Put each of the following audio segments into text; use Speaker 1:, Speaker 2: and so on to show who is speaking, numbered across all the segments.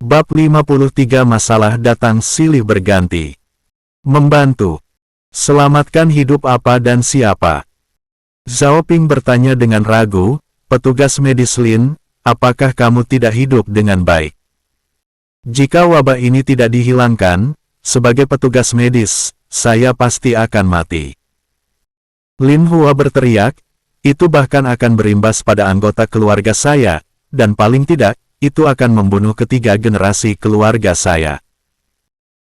Speaker 1: Bab 53 Masalah datang silih berganti. Membantu. Selamatkan hidup apa dan siapa? Zhao Ping bertanya dengan ragu, petugas medis Lin, apakah kamu tidak hidup dengan baik? Jika wabah ini tidak dihilangkan, sebagai petugas medis, saya pasti akan mati. Lin Hua berteriak, itu bahkan akan berimbas pada anggota keluarga saya, dan paling tidak, itu akan membunuh ketiga generasi keluarga saya.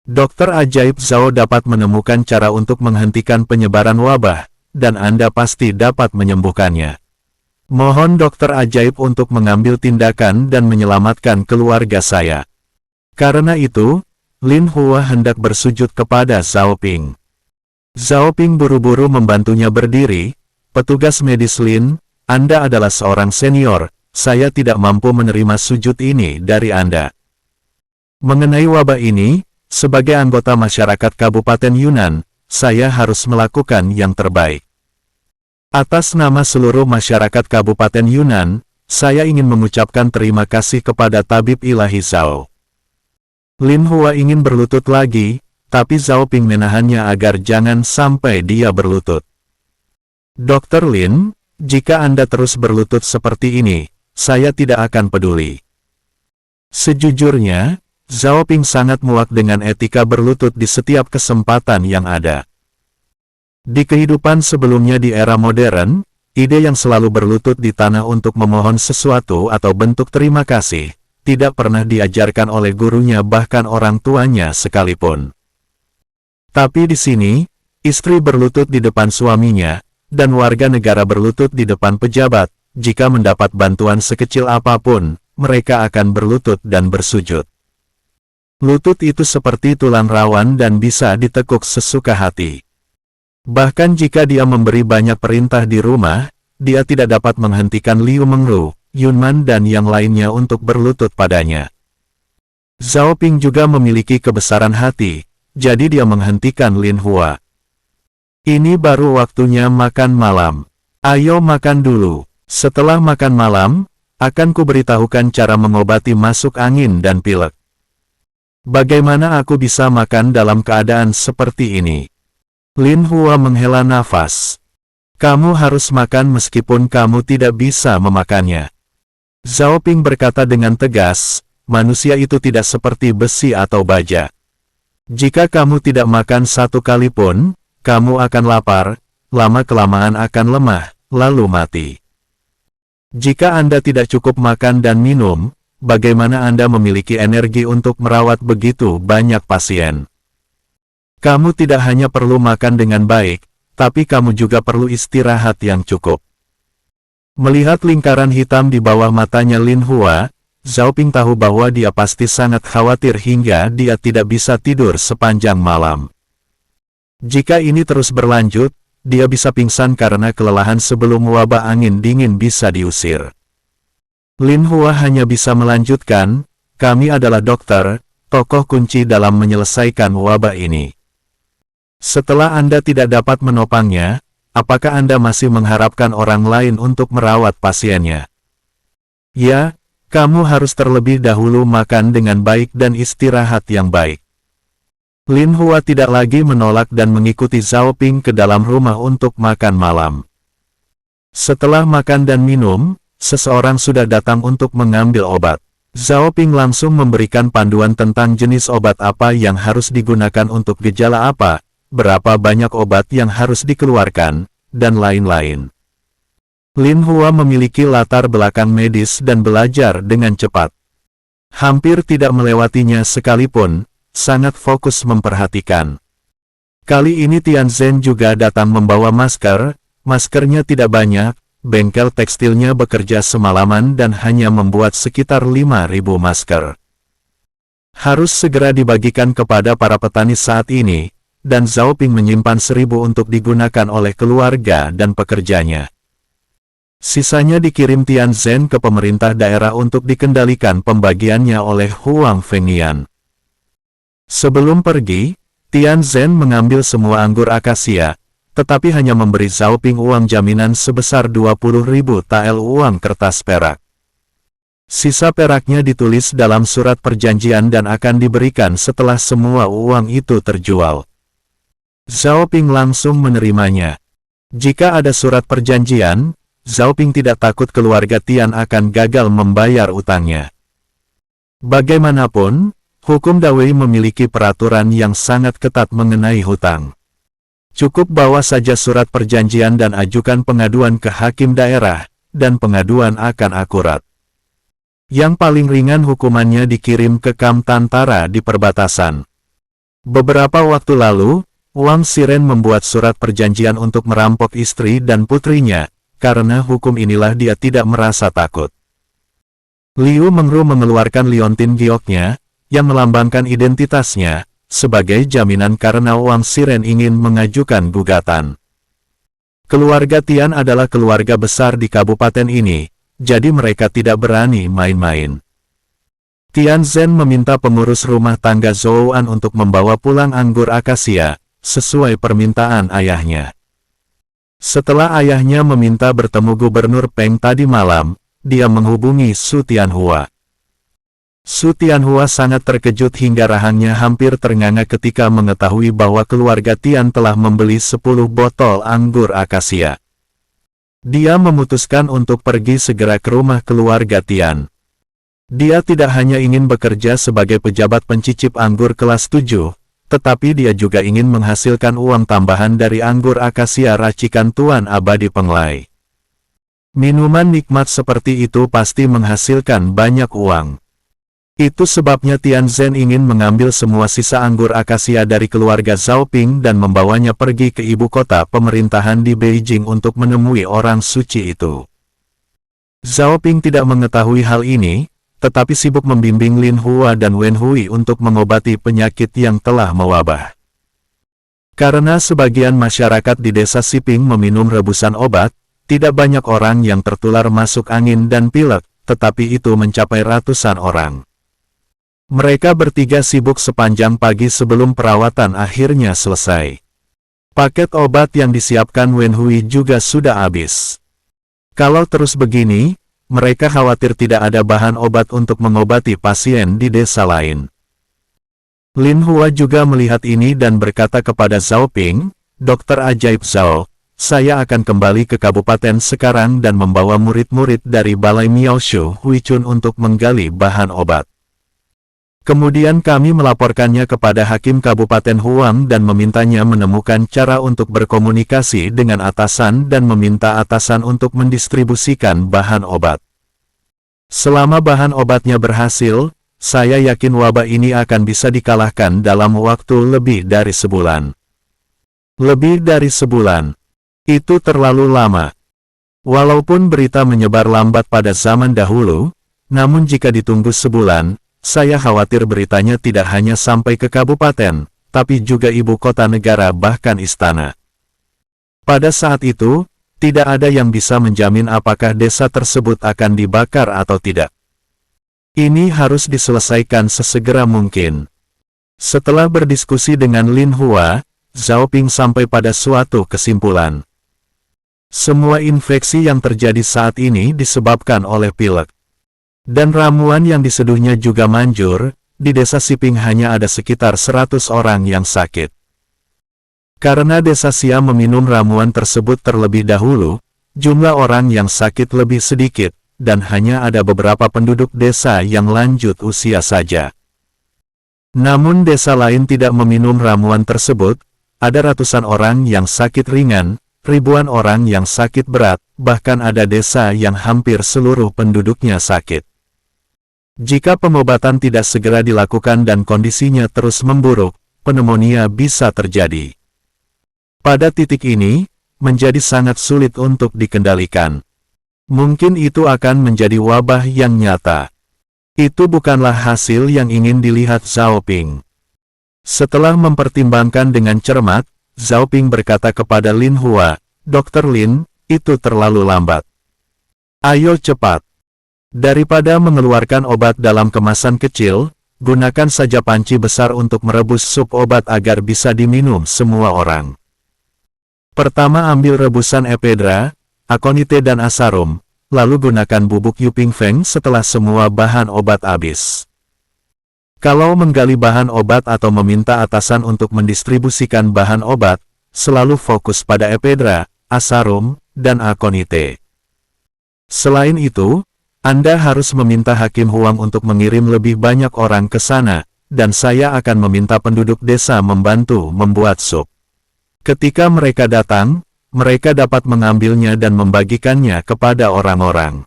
Speaker 1: Dokter ajaib Zhao dapat menemukan cara untuk menghentikan penyebaran wabah, dan Anda pasti dapat menyembuhkannya. Mohon dokter ajaib untuk mengambil tindakan dan menyelamatkan keluarga saya. Karena itu, Lin Hua hendak bersujud kepada Zhao Ping. Zhao Ping buru-buru membantunya berdiri, petugas medis Lin, Anda adalah seorang senior, saya tidak mampu menerima sujud ini dari Anda. Mengenai wabah ini, sebagai anggota masyarakat Kabupaten Yunnan, saya harus melakukan yang terbaik. Atas nama seluruh masyarakat Kabupaten Yunnan, saya ingin mengucapkan terima kasih kepada Tabib Ilahi Zhao. Lin Hua ingin berlutut lagi, tapi Zhao Ping menahannya agar jangan sampai dia berlutut. Dokter Lin, jika Anda terus berlutut seperti ini, saya tidak akan peduli. Sejujurnya, Zhao Ping sangat muak dengan etika berlutut di setiap kesempatan yang ada. Di kehidupan sebelumnya di era modern, ide yang selalu berlutut di tanah untuk memohon sesuatu atau bentuk terima kasih, tidak pernah diajarkan oleh gurunya bahkan orang tuanya sekalipun. Tapi di sini, istri berlutut di depan suaminya, dan warga negara berlutut di depan pejabat. Jika mendapat bantuan sekecil apapun, mereka akan berlutut dan bersujud. Lutut itu seperti tulang rawan dan bisa ditekuk sesuka hati. Bahkan jika dia memberi banyak perintah di rumah, dia tidak dapat menghentikan Liu Mengru, Yunman dan yang lainnya untuk berlutut padanya. Zhao Ping juga memiliki kebesaran hati, jadi dia menghentikan Lin Hua. Ini baru waktunya makan malam. Ayo makan dulu. Setelah makan malam, akan kuberitahukan cara mengobati masuk angin dan pilek. Bagaimana aku bisa makan dalam keadaan seperti ini? Lin Hua menghela nafas. Kamu harus makan meskipun kamu tidak bisa memakannya. Zhao Ping berkata dengan tegas, manusia itu tidak seperti besi atau baja. Jika kamu tidak makan satu kali pun, kamu akan lapar, lama-kelamaan akan lemah, lalu mati. Jika Anda tidak cukup makan dan minum, bagaimana Anda memiliki energi untuk merawat begitu banyak pasien? Kamu tidak hanya perlu makan dengan baik, tapi kamu juga perlu istirahat yang cukup. Melihat lingkaran hitam di bawah matanya Lin Hua, Zhao Ping tahu bahwa dia pasti sangat khawatir hingga dia tidak bisa tidur sepanjang malam. Jika ini terus berlanjut, dia bisa pingsan karena kelelahan sebelum wabah angin dingin bisa diusir. Lin Hua hanya bisa melanjutkan, kami adalah dokter, tokoh kunci dalam menyelesaikan wabah ini. Setelah Anda tidak dapat menopangnya, apakah Anda masih mengharapkan orang lain untuk merawat pasiennya? Ya, kamu harus terlebih dahulu makan dengan baik dan istirahat yang baik. Lin Hua tidak lagi menolak dan mengikuti Zhao Ping ke dalam rumah untuk makan malam. Setelah makan dan minum, seseorang sudah datang untuk mengambil obat. Zhao Ping langsung memberikan panduan tentang jenis obat apa yang harus digunakan untuk gejala apa, berapa banyak obat yang harus dikeluarkan, dan lain-lain. Lin Hua memiliki latar belakang medis dan belajar dengan cepat. Hampir tidak melewatinya sekalipun, sangat fokus memperhatikan. Kali ini Tian Zhen juga datang membawa masker, maskernya tidak banyak, bengkel tekstilnya bekerja semalaman dan hanya membuat sekitar 5.000 masker. Harus segera dibagikan kepada para petani saat ini, dan Zhao Ping menyimpan 1.000 untuk digunakan oleh keluarga dan pekerjanya. Sisanya dikirim Tian Zhen ke pemerintah daerah untuk dikendalikan pembagiannya oleh Huang Fengnian. Sebelum pergi, Tian Zhen mengambil semua anggur akasia, tetapi hanya memberi Zhao Ping uang jaminan sebesar 20.000 tael uang kertas perak. Sisa peraknya ditulis dalam surat perjanjian dan akan diberikan setelah semua uang itu terjual. Zhao Ping langsung menerimanya. Jika ada surat perjanjian, Zhao Ping tidak takut keluarga Tian akan gagal membayar utangnya. Bagaimanapun, hukum Dawei memiliki peraturan yang sangat ketat mengenai hutang. Cukup bawa saja surat perjanjian dan ajukan pengaduan ke hakim daerah, dan pengaduan akan akurat. Yang paling ringan hukumannya dikirim ke kamp tentara di perbatasan. Beberapa waktu lalu, Wang Xiren membuat surat perjanjian untuk merampok istri dan putrinya, karena hukum inilah dia tidak merasa takut. Liu Mengru mengeluarkan liontin gioknya, yang melambangkan identitasnya, sebagai jaminan karena Wang Xiren ingin mengajukan gugatan. Keluarga Tian adalah keluarga besar di kabupaten ini, jadi mereka tidak berani main-main. Tian Zhen meminta pengurus rumah tangga Zhouan untuk membawa pulang anggur akasia, sesuai permintaan ayahnya. Setelah ayahnya meminta bertemu Gubernur Peng tadi malam, dia menghubungi Su Tianhua. Su Tianhua sangat terkejut hingga rahangnya hampir ternganga ketika mengetahui bahwa keluarga Tian telah membeli 10 botol anggur akasia. Dia memutuskan untuk pergi segera ke rumah keluarga Tian. Dia tidak hanya ingin bekerja sebagai pejabat pencicip anggur kelas 7, tetapi dia juga ingin menghasilkan uang tambahan dari anggur akasia racikan Tuan Abadi Penglai. Minuman nikmat seperti itu pasti menghasilkan banyak uang. Itu sebabnya Tian Zhen ingin mengambil semua sisa anggur akasia dari keluarga Zhao Ping dan membawanya pergi ke ibu kota pemerintahan di Beijing untuk menemui orang suci itu. Zhao Ping tidak mengetahui hal ini, tetapi sibuk membimbing Lin Hua dan Wen Hui untuk mengobati penyakit yang telah mewabah. Karena sebagian masyarakat di desa Siping meminum rebusan obat, tidak banyak orang yang tertular masuk angin dan pilek, tetapi itu mencapai ratusan orang. Mereka bertiga sibuk sepanjang pagi sebelum perawatan akhirnya selesai. Paket obat yang disiapkan Wen Hui juga sudah habis. Kalau terus begini, mereka khawatir tidak ada bahan obat untuk mengobati pasien di desa lain. Lin Hua juga melihat ini dan berkata kepada Zhao Ping, "Dokter ajaib Zhao, saya akan kembali ke kabupaten sekarang dan membawa murid-murid dari Balai Miaoshu Huichun untuk menggali bahan obat. Kemudian kami melaporkannya kepada Hakim Kabupaten Huang dan memintanya menemukan cara untuk berkomunikasi dengan atasan dan meminta atasan untuk mendistribusikan bahan obat. Selama bahan obatnya berhasil, saya yakin wabah ini akan bisa dikalahkan dalam waktu lebih dari sebulan." Lebih dari sebulan. Itu terlalu lama. Walaupun berita menyebar lambat pada zaman dahulu, namun jika ditunggu sebulan, saya khawatir beritanya tidak hanya sampai ke kabupaten, tapi juga ibu kota negara bahkan istana. Pada saat itu, tidak ada yang bisa menjamin apakah desa tersebut akan dibakar atau tidak. Ini harus diselesaikan sesegera mungkin. Setelah berdiskusi dengan Lin Hua, Zhao Ping sampai pada suatu kesimpulan. Semua infeksi yang terjadi saat ini disebabkan oleh pilek. Dan ramuan yang diseduhnya juga manjur, di desa Siping hanya ada sekitar 100 orang yang sakit. Karena desa Sia meminum ramuan tersebut terlebih dahulu, jumlah orang yang sakit lebih sedikit, dan hanya ada beberapa penduduk desa yang lanjut usia saja. Namun desa lain tidak meminum ramuan tersebut, ada ratusan orang yang sakit ringan, ribuan orang yang sakit berat, bahkan ada desa yang hampir seluruh penduduknya sakit. Jika pengobatan tidak segera dilakukan dan kondisinya terus memburuk, pneumonia bisa terjadi. Pada titik ini, menjadi sangat sulit untuk dikendalikan. Mungkin itu akan menjadi wabah yang nyata. Itu bukanlah hasil yang ingin dilihat Zhao Ping. Setelah mempertimbangkan dengan cermat, Zhao Ping berkata kepada Lin Hua, "Dokter Lin, itu terlalu lambat. Ayo cepat. Daripada mengeluarkan obat dalam kemasan kecil, gunakan saja panci besar untuk merebus sup obat agar bisa diminum semua orang. Pertama ambil rebusan ephedra, akonite dan asarum, lalu gunakan bubuk Yuping Feng setelah semua bahan obat habis. Kalau menggali bahan obat atau meminta atasan untuk mendistribusikan bahan obat, selalu fokus pada ephedra, asarum, dan aconite. Selain itu, Anda harus meminta Hakim Huang untuk mengirim lebih banyak orang ke sana, dan saya akan meminta penduduk desa membantu membuat sup. Ketika mereka datang, mereka dapat mengambilnya dan membagikannya kepada orang-orang.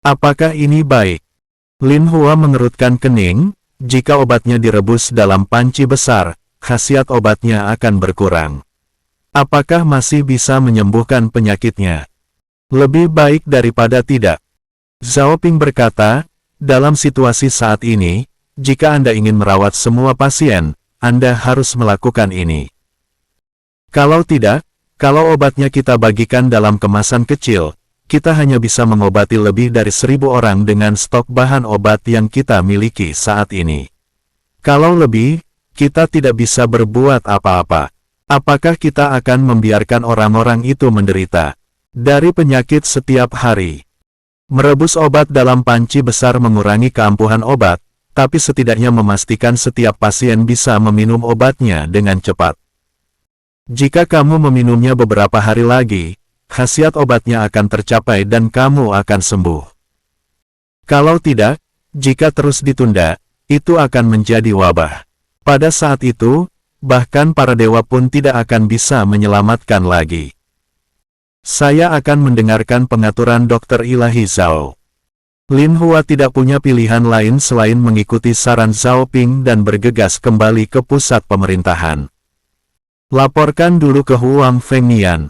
Speaker 1: Apakah ini baik? Lin Hua mengerutkan kening. Jika obatnya direbus dalam panci besar, khasiat obatnya akan berkurang. Apakah masih bisa menyembuhkan penyakitnya? Lebih baik daripada tidak. Zhao Ping berkata, dalam situasi saat ini, jika Anda ingin merawat semua pasien, Anda harus melakukan ini. Kalau tidak, kalau obatnya kita bagikan dalam kemasan kecil, kita hanya bisa mengobati lebih dari 1.000 orang dengan stok bahan obat yang kita miliki saat ini. Kalau lebih, kita tidak bisa berbuat apa-apa. Apakah kita akan membiarkan orang-orang itu menderita dari penyakit setiap hari? Merebus obat dalam panci besar mengurangi keampuhan obat, tapi setidaknya memastikan setiap pasien bisa meminum obatnya dengan cepat. Jika kamu meminumnya beberapa hari lagi, khasiat obatnya akan tercapai dan kamu akan sembuh. Kalau tidak, jika terus ditunda, itu akan menjadi wabah. Pada saat itu, bahkan para dewa pun tidak akan bisa menyelamatkan lagi. Saya akan mendengarkan pengaturan Dokter Ilahi Zhao. Lin Hua tidak punya pilihan lain selain mengikuti saran Zhao Ping dan bergegas kembali ke pusat pemerintahan. Laporkan dulu ke Huang Fengnian.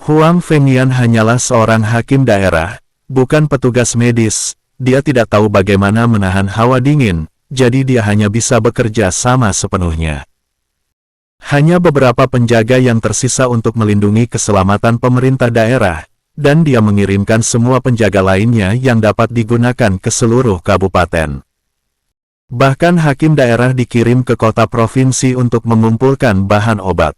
Speaker 1: Huang Fengnian hanyalah seorang hakim daerah, bukan petugas medis. Dia tidak tahu bagaimana menahan hawa dingin, jadi dia hanya bisa bekerja sama sepenuhnya. Hanya beberapa penjaga yang tersisa untuk melindungi keselamatan pemerintah daerah, dan dia mengirimkan semua penjaga lainnya yang dapat digunakan ke seluruh kabupaten. Bahkan hakim daerah dikirim ke kota provinsi untuk mengumpulkan bahan obat.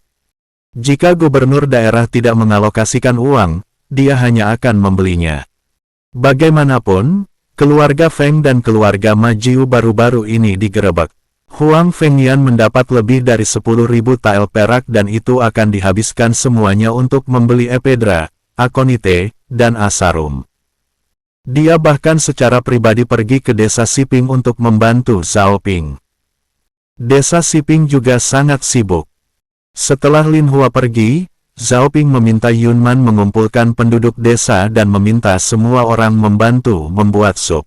Speaker 1: Jika gubernur daerah tidak mengalokasikan uang, dia hanya akan membelinya. Bagaimanapun, keluarga Feng dan keluarga Majiu baru-baru ini digerebek. Huang Fengnian mendapat lebih dari 10.000 tael perak dan itu akan dihabiskan semuanya untuk membeli ephedra, aconite, dan asarum. Dia bahkan secara pribadi pergi ke desa Siping untuk membantu Zhao Ping. Desa Siping juga sangat sibuk. Setelah Lin Hua pergi, Zhao Ping meminta Yunman mengumpulkan penduduk desa dan meminta semua orang membantu membuat sup.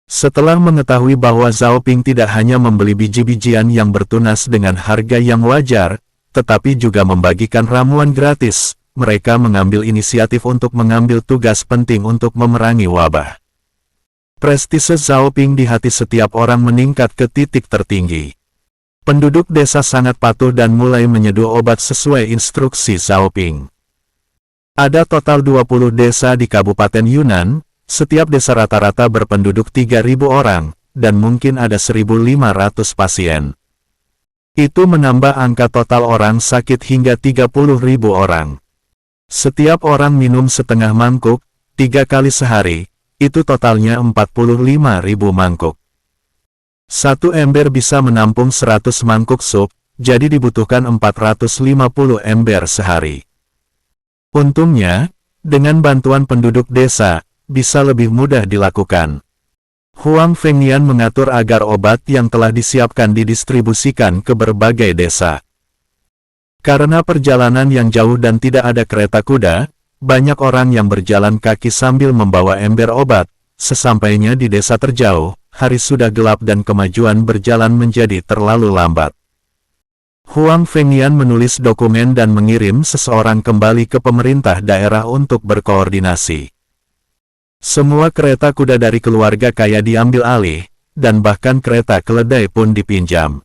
Speaker 1: Setelah mengetahui bahwa Zhao Ping tidak hanya membeli biji-bijian yang bertunas dengan harga yang wajar, tetapi juga membagikan ramuan gratis, mereka mengambil inisiatif untuk mengambil tugas penting untuk memerangi wabah. Prestise Zhao Ping di hati setiap orang meningkat ke titik tertinggi. Penduduk desa sangat patuh dan mulai menyeduh obat sesuai instruksi Zhao Ping. Ada total 20 desa di Kabupaten Yunnan, setiap desa rata-rata berpenduduk 3.000 orang, dan mungkin ada 1.500 pasien. Itu menambah angka total orang sakit hingga 30.000 orang. Setiap orang minum setengah mangkuk, 3 kali sehari, itu totalnya 45.000 mangkuk. Satu ember bisa menampung 100 mangkuk sup, jadi dibutuhkan 450 ember sehari. Untungnya, dengan bantuan penduduk desa, bisa lebih mudah dilakukan. Huang Fengnian mengatur agar obat yang telah disiapkan didistribusikan ke berbagai desa. Karena perjalanan yang jauh dan tidak ada kereta kuda, banyak orang yang berjalan kaki sambil membawa ember obat. Sesampainya di desa terjauh, hari sudah gelap dan kemajuan berjalan menjadi terlalu lambat. Huang Fengnian menulis dokumen dan mengirim seseorang kembali ke pemerintah daerah untuk berkoordinasi. Semua kereta kuda dari keluarga kaya diambil alih, dan bahkan kereta keledai pun dipinjam.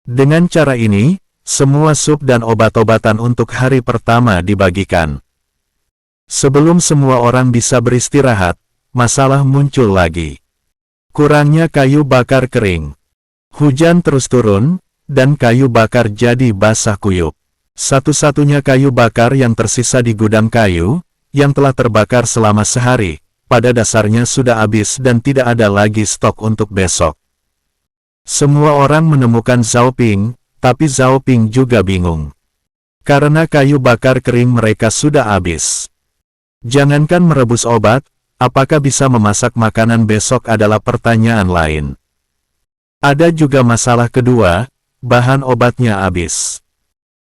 Speaker 1: Dengan cara ini, semua sup dan obat-obatan untuk hari pertama dibagikan. Sebelum semua orang bisa beristirahat, masalah muncul lagi. Kurangnya kayu bakar kering. Hujan terus turun, dan kayu bakar jadi basah kuyup. Satu-satunya kayu bakar yang tersisa di gudang kayu, yang telah terbakar selama sehari, pada dasarnya sudah habis dan tidak ada lagi stok untuk besok. Semua orang menemukan Zhao Ping, tapi Zhao Ping juga bingung. Karena kayu bakar kering mereka sudah habis. Jangankan merebus obat, apakah bisa memasak makanan besok adalah pertanyaan lain. Ada juga masalah kedua, bahan obatnya habis.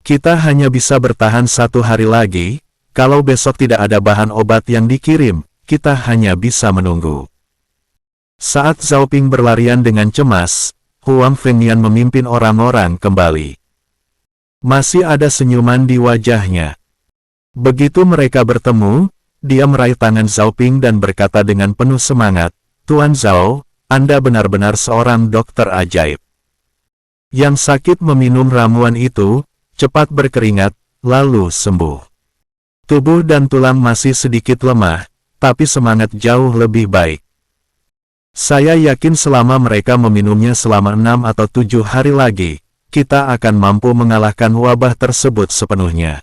Speaker 1: Kita hanya bisa bertahan 1 hari lagi, kalau besok tidak ada bahan obat yang dikirim, kita hanya bisa menunggu. Saat Zhao Ping berlarian dengan cemas, Huang Fengnian memimpin orang-orang kembali. Masih ada senyuman di wajahnya. Begitu mereka bertemu, dia meraih tangan Zhao Ping dan berkata dengan penuh semangat, "Tuan Zhao, Anda benar-benar seorang dokter ajaib. Yang sakit meminum ramuan itu, cepat berkeringat, lalu sembuh. Tubuh dan tulang masih sedikit lemah, tapi semangat jauh lebih baik. Saya yakin selama mereka meminumnya selama 6 atau 7 hari lagi, kita akan mampu mengalahkan wabah tersebut sepenuhnya."